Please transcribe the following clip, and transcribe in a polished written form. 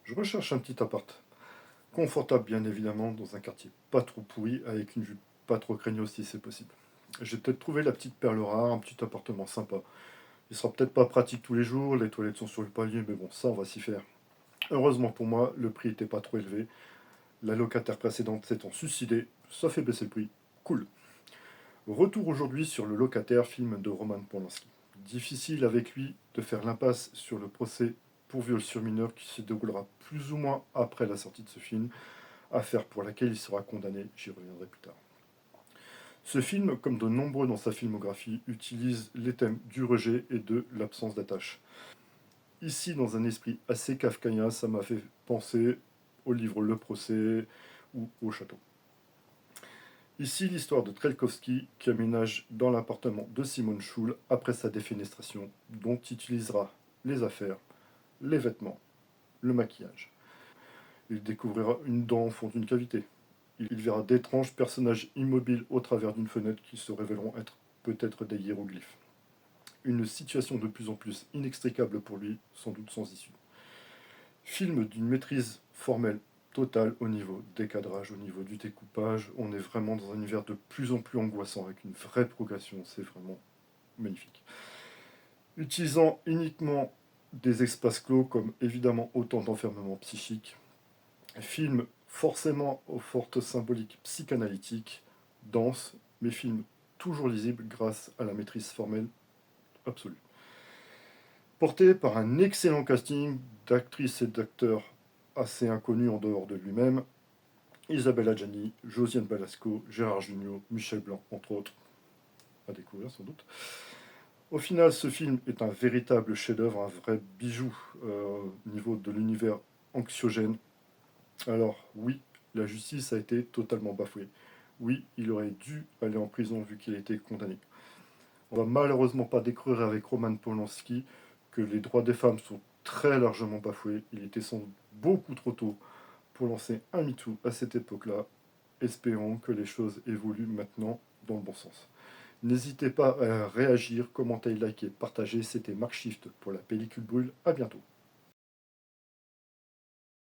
Je recherche un petit appart. Confortable, bien évidemment, dans un quartier pas trop pourri, avec une vue pas trop craignos si c'est possible. J'ai peut-être trouvé la petite perle rare, un petit appartement sympa. Il sera peut-être pas pratique tous les jours, les toilettes sont sur le palier, mais bon, ça on va s'y faire. Heureusement pour moi, le prix était pas trop élevé. La locataire précédente s'étant suicidée, ça fait baisser le prix. Cool. Retour aujourd'hui sur Le Locataire, film de Roman Polanski. Difficile avec lui de faire l'impasse sur le procès pour viol sur mineur qui se déroulera plus ou moins après la sortie de ce film, affaire pour laquelle il sera condamné, j'y reviendrai plus tard. Ce film, comme de nombreux dans sa filmographie, utilise les thèmes du rejet et de l'absence d'attache. Ici, dans un esprit assez kafkaïen, ça m'a fait penser au livre Le Procès ou au château. Ici, l'histoire de Trelkowski qui aménage dans l'appartement de Simone Schul après sa défenestration, dont il utilisera les affaires, les vêtements, le maquillage. Il découvrira une dent au fond d'une cavité. Il verra d'étranges personnages immobiles au travers d'une fenêtre qui se révéleront être peut-être des hiéroglyphes. Une situation de plus en plus inextricable pour lui, sans doute sans issue. Film d'une maîtrise formelle totale au niveau des cadrages, au niveau du découpage. On est vraiment dans un univers de plus en plus angoissant, avec une vraie progression. C'est vraiment magnifique. Utilisant uniquement des espaces clos, comme évidemment autant d'enfermement psychique. Film forcément aux fortes symboliques psychanalytiques, dense, mais film toujours lisible grâce à la maîtrise formelle absolue. Porté par un excellent casting d'actrices et d'acteurs assez inconnus en dehors de lui-même, Isabelle Adjani, Josiane Balasco, Gérard Jugnot, Michel Blanc, entre autres, à découvrir sans doute. Au final, ce film est un véritable chef-d'œuvre, un vrai bijou au niveau de l'univers anxiogène. Alors oui, la justice a été totalement bafouée. Oui, il aurait dû aller en prison vu qu'il a été condamné. On va malheureusement pas découvrir avec Roman Polanski que les droits des femmes sont très largement bafoués. Il était sans doute beaucoup trop tôt pour lancer un MeToo à cette époque-là. Espérons que les choses évoluent maintenant dans le bon sens. N'hésitez pas à réagir, commenter, liker, partager. C'était Mark Shift pour la pellicule brûle. À bientôt.